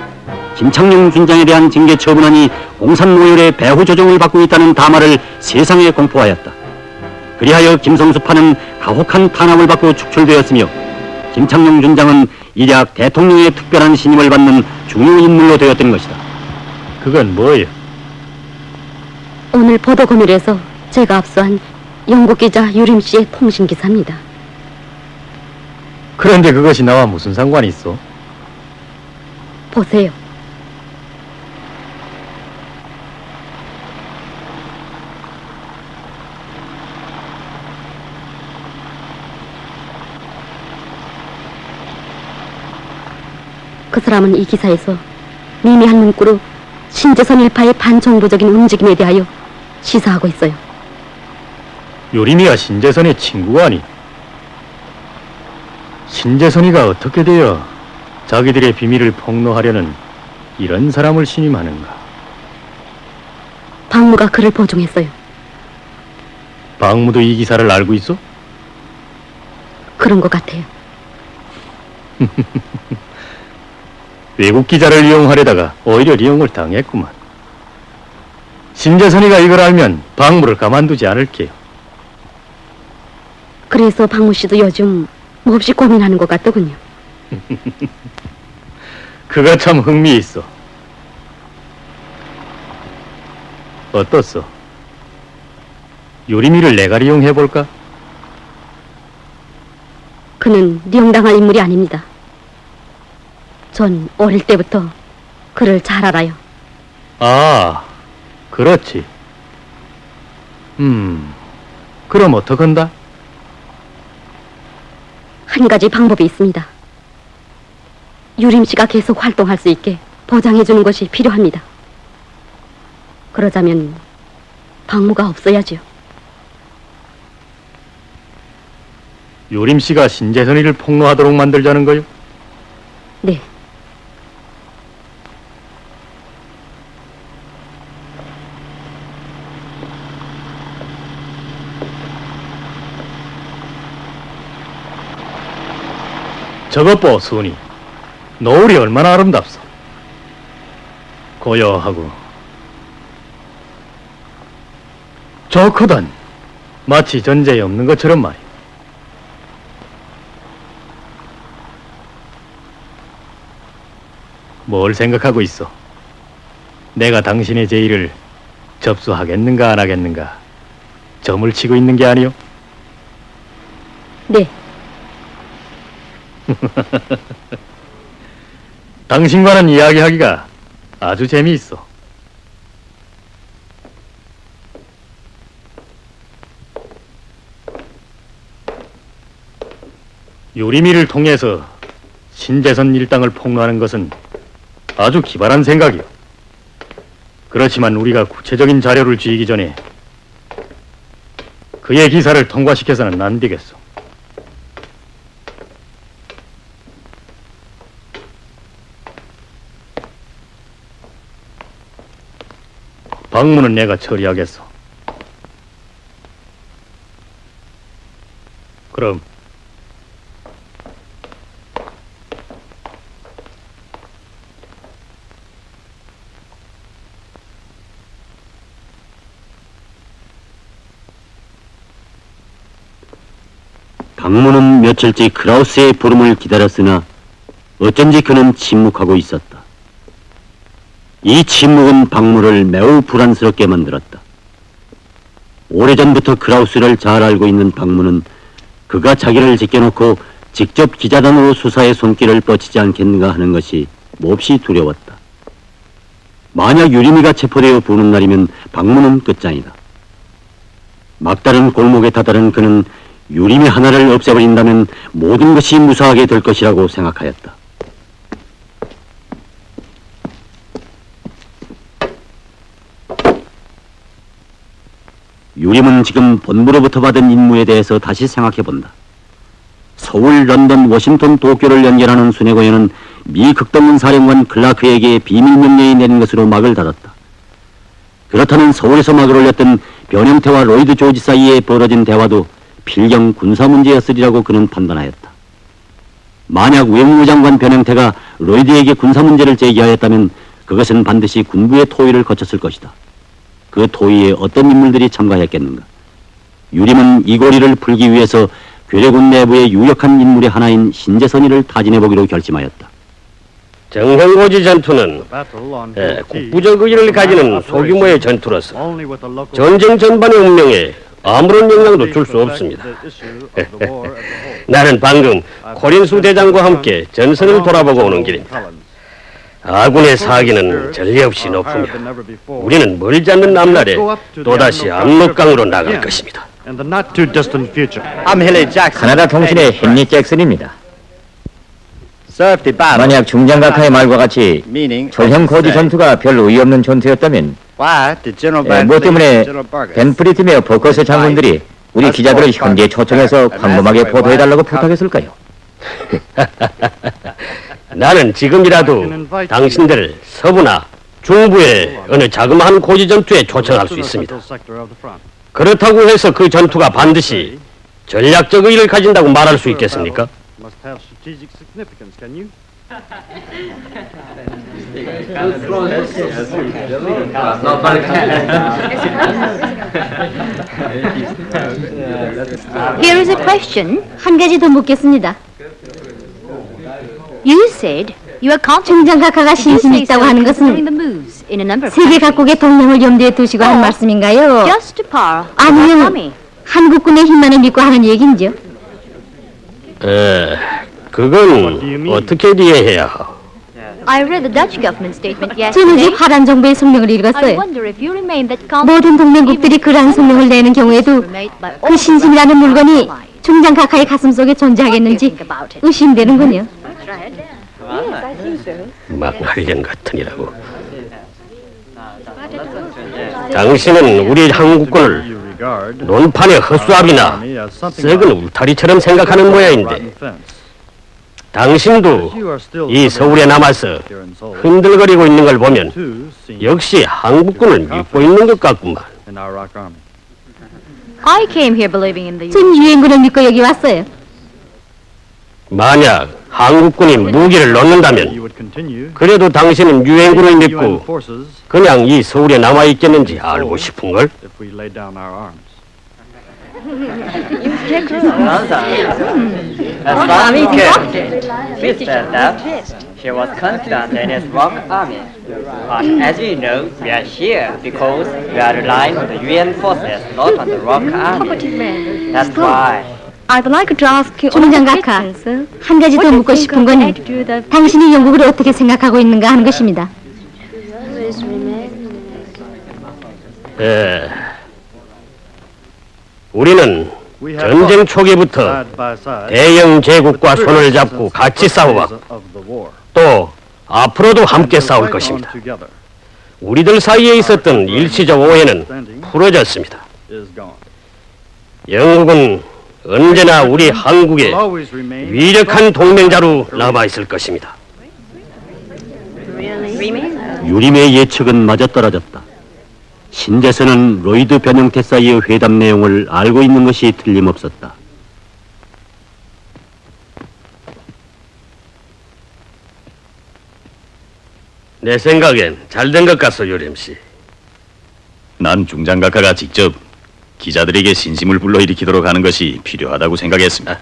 김창룡 준장에 대한 징계 처분안이 공산 오열의 배후 조정을 받고 있다는 담화를 세상에 공포하였다. 그리하여 김성수파는 가혹한 탄압을 받고 축출되었으며 김창룡 준장은 일약 대통령의 특별한 신임을 받는 중요 인물로 되었던 것이다. 그건 뭐예요? 오늘 보도금일에서 제가 압수한 영국 기자 유림 씨의 통신 기사입니다. 그런데 그것이 나와 무슨 상관이 있어? 보세요. 그 사람은 이 기사에서 미미한 문구로 신재선 일파의 반정부적인 움직임에 대하여 시사하고 있어요. 요림이가 신재선의 친구가 아니? 신재선이가 어떻게 되어 자기들의 비밀을 폭로하려는 이런 사람을 신임하는가? 박무가 그를 보증했어요. 박무도 이 기사를 알고 있어? 그런 것 같아요. 외국 기자를 이용하려다가 오히려 이용을 당했구만. 신재선이가 이걸 알면 박무를 가만두지 않을게요. 그래서 박무 씨도 요즘 몹시 고민하는 것 같더군요. 그가 참 흥미있어. 어떻소? 요림이를 내가 이용해볼까? 그는 령당할 인물이 아닙니다. 전 어릴 때부터 그를 잘 알아요. 아, 그렇지. 그럼 어떡한다? 한 가지 방법이 있습니다. 유림 씨가 계속 활동할 수 있게 보장해 주는 것이 필요합니다. 그러자면 박무가 없어야지요. 유림 씨가 신재선이를 폭로하도록 만들자는 거요? 네. 저것 보, 순이. 노을이 얼마나 아름답소. 고요하고 좋거든. 마치 전제에 없는 것처럼 말이야. 뭘 생각하고 있어? 내가 당신의 제의를 접수하겠는가 안 하겠는가 점을 치고 있는 게 아니오? 네. 당신과는 이야기하기가 아주 재미있어. 유리미를 통해서 신재선 일당을 폭로하는 것은 아주 기발한 생각이오. 그렇지만 우리가 구체적인 자료를 쥐기 전에 그의 기사를 통과시켜서는 안 되겠소. 박무는 내가 처리하겠소. 그럼 박무는 며칠째 크라우스의 부름을 기다렸으나 어쩐지 그는 침묵하고 있었다. 이 침묵은 박무를 매우 불안스럽게 만들었다. 오래전부터 크라우스를 잘 알고 있는 박무는 그가 자기를 제껴놓고 직접 기자단으로 수사에 손길을 뻗치지 않겠는가 하는 것이 몹시 두려웠다. 만약 유림이가 체포되어 부는 날이면 박무는 끝장이다. 막다른 골목에 다다른 그는 유림이 하나를 없애버린다면 모든 것이 무사하게 될 것이라고 생각하였다. 유림은 지금 본부로부터 받은 임무에 대해서 다시 생각해본다. 서울, 런던, 워싱턴, 도쿄를 연결하는 순회고에는 미 극동문 사령관 클라크에게 비밀 명령이 내린 것으로 막을 닫았다. 그렇다면 서울에서 막을 올렸던 변형태와 로이드 조지 사이에 벌어진 대화도 필경 군사 문제였으리라고 그는 판단하였다. 만약 외무부 장관 변형태가 로이드에게 군사 문제를 제기하였다면 그것은 반드시 군부의 토의를 거쳤을 것이다. 그 토의에 어떤 인물들이 참가했겠는가? 유림은 이 고리를 풀기 위해서 괴뢰군 내부의 유력한 인물의 하나인 신재선이를 타진해보기로 결심하였다. 정형고지 전투는 국부적 의의를 가지는 소규모의 전투로서 전쟁 전반의 운명에 아무런 영향도 줄 수 없습니다. 나는 방금 코린수 대장과 함께 전선을 돌아보고 오는 길입니다. 아군의 사기는 전례 없이 높으며 우리는 멀지 않는 앞날에 또다시 압록강으로 나갈 것입니다. 카나다 통신의 헨리 잭슨입니다. 만약 중장각하의 말과 같이 초형 고지 전투가 별 의의 없는 전투였다면 뭐 때문에 벤프리트며 버커스 장군들이 우리 기자들을 현지에 초청해서 광범하게 보도해달라고 부탁했을까요? 나는 지금이라도 당신들을 서부나 중부의 어느 자그마한 고지 전투에 초청할 수 있습니다. 그렇다고 해서 그 전투가 반드시 전략적 의의를 가진다고 말할 수 있겠습니까? Here is a question. 한 가지 더 묻겠습니다. You said you are 중장각하가 신심이 있다고 하는 것은 세계 각국의 동맹을 염두에 두시고 한 말씀인가요? 아니면 한국군의 힘만을 믿고 하는 얘긴지요? 그건 어떻게 이해해야 하오? I read the Dutch government statement yesterday. 저는 화란 정부의 성명을 읽었어요. 모든 동맹국들이 그러한 성명을 내는 경우에도 그 신심이라는 물건이 중장 카카의 가슴 속에 존재하겠는지 의심되는군요. 막말년 같으니라고. 당신은 우리 한국군을 논판의 헛수압이나 썩은 울타리처럼 생각하는 모양인데 당신도 이 서울에 남아서 흔들거리고 있는 걸 보면 역시 한국군을 믿고 있는 것 같구만. I came here believing in the. 전 유엔군을 믿고 여기 왔어요. 만약 한국군이 무기를 놓는다면 그래도 당신은 유엔군을 믿고 그냥 이 서울에 남아 있겠는지 알고 싶은걸? We said that he was confident in his rock army. But as you know, we are here because we are relying on the UN forces, not on the rock army. That's why. I'd like to ask you. 중장 카카, 한 가지 더 묻고 싶은 건 당신이 영국을 어떻게 생각하고 있는가 하는 것입니다. 우리는 전쟁 초기부터 대영 제국과 손을 잡고 같이 싸워왔고 또 앞으로도 함께 싸울 것입니다. 우리들 사이에 있었던 일시적 오해는 풀어졌습니다. 영국은 언제나 우리 한국의 위력한 동맹자로 남아있을 것입니다. 유림의 예측은 맞아떨어졌다. 신재선은 로이드 변형태 사이의 회담 내용을 알고 있는 것이 틀림없었다. 내 생각엔 잘된 것 같소, 유림 씨. 난 중장각하가 직접 기자들에게 신심을 불러일으키도록 하는 것이 필요하다고 생각했습니다.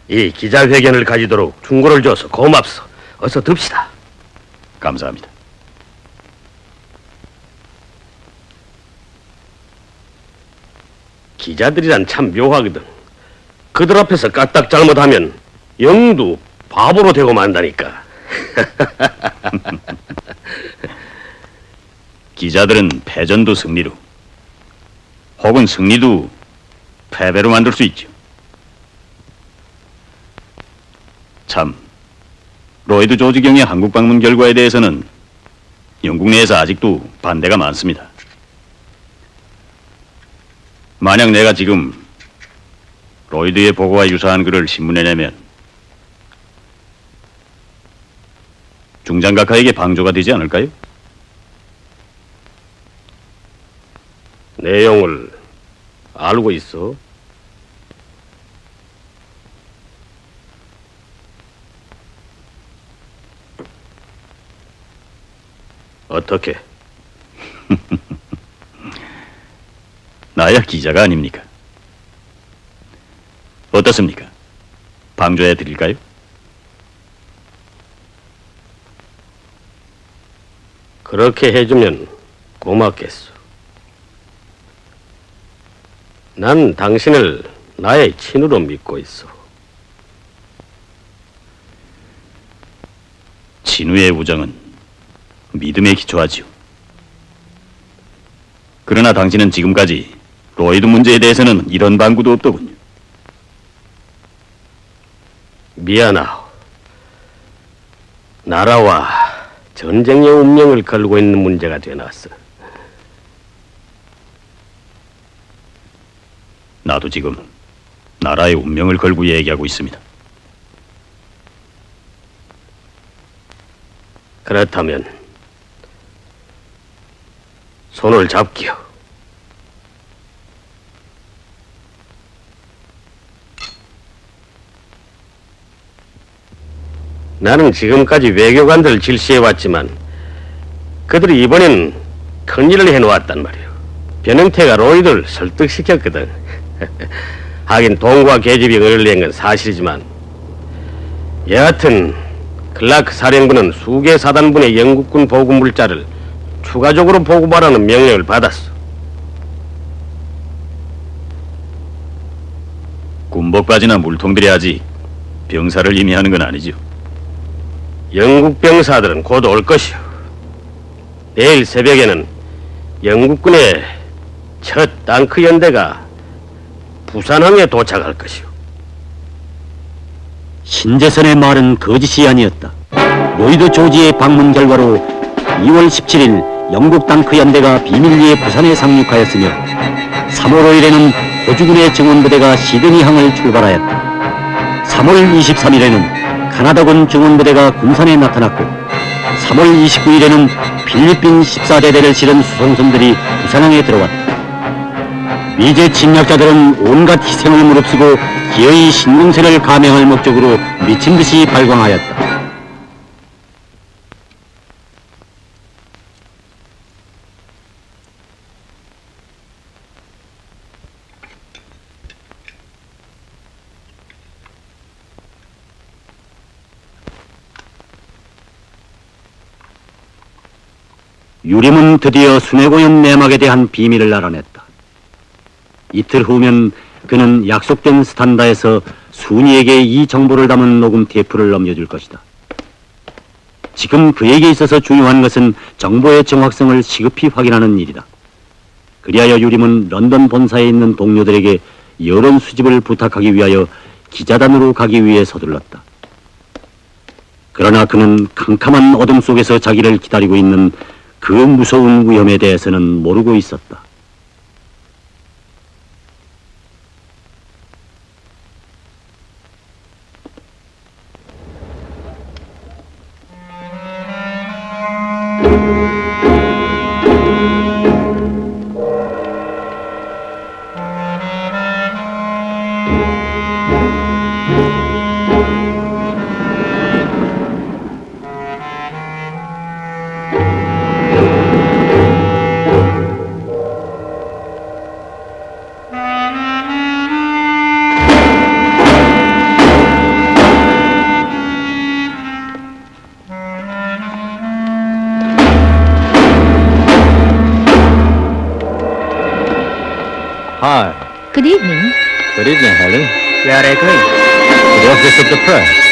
이 기자회견을 가지도록 충고를 줘서 고맙소. 어서 듭시다. 감사합니다. 기자들이란 참 묘하거든. 그들 앞에서 까딱 잘못하면 영도 바보로 되고 만다니까. 기자들은 패전도 승리로 혹은 승리도 패배로 만들 수 있죠. 참, 로이드 조지 경의 한국 방문 결과에 대해서는 영국 내에서 아직도 반대가 많습니다. 만약 내가 지금 로이드의 보고와 유사한 글을 신문에 내면 중장각하에게 방조가 되지 않을까요? 내용을 알고 있어? 어떻게? 나야 기자가 아닙니까? 어떻습니까? 방조해 드릴까요? 그렇게 해주면 고맙겠소. 난 당신을 나의 친으로 믿고 있어. 친우의 우정은 믿음에 기초하지요. 그러나 당신은 지금까지 로이드 문제에 대해서는 이런 방구도 없더군요. 미안하오. 나라와 전쟁의 운명을 걸고 있는 문제가 되어놨어. 나도 지금 나라의 운명을 걸고 얘기하고 있습니다. 그렇다면 손을 잡기요. 나는 지금까지 외교관들을 질시해왔지만 그들이 이번엔 큰일을 해놓았단 말이오. 변형태가 로이드를 설득시켰거든. 하긴 돈과 계집이 의뢰낸 건 사실이지만 여하튼 클라크 사령부는 수개 사단분의 영국군 보급 물자를 추가적으로 보급하라는 명령을 받았어. 군복바지나 물통들이 아직 병사를 의미하는 건 아니죠. 영국 병사들은 곧 올 것이오. 내일 새벽에는 영국군의 첫 탱크 연대가 부산항에 도착할 것이오. 신재선의 말은 거짓이 아니었다. 로이드 조지의 방문 결과로 2월 17일 영국 탱크 연대가 비밀리에 부산에 상륙하였으며 3월 5일에는 호주군의 증원부대가 시드니항을 출발하였다. 3월 23일에는 카나다군 증원부대가 군산에 나타났고 3월 29일에는 필리핀 14대대를 실은 수송선들이 부산항에 들어왔다. 미제 침략자들은 온갖 희생을 무릅쓰고 기어이 신공세를 감행할 목적으로 미친 듯이 발광하였다. 유림은 드디어 순회공연 내막에 대한 비밀을 알아냈다. 이틀 후면 그는 약속된 스탄다에서 순이에게 이 정보를 담은 녹음 테이프를 넘겨줄 것이다. 지금 그에게 있어서 중요한 것은 정보의 정확성을 시급히 확인하는 일이다. 그리하여 유림은 런던 본사에 있는 동료들에게 여론 수집을 부탁하기 위하여 기자단으로 가기 위해 서둘렀다. 그러나 그는 캄캄한 어둠 속에서 자기를 기다리고 있는 그 무서운 위험에 대해서는 모르고 있었다. Hi. Good evening. Good evening, Helen. Where are you going? To the office of the press.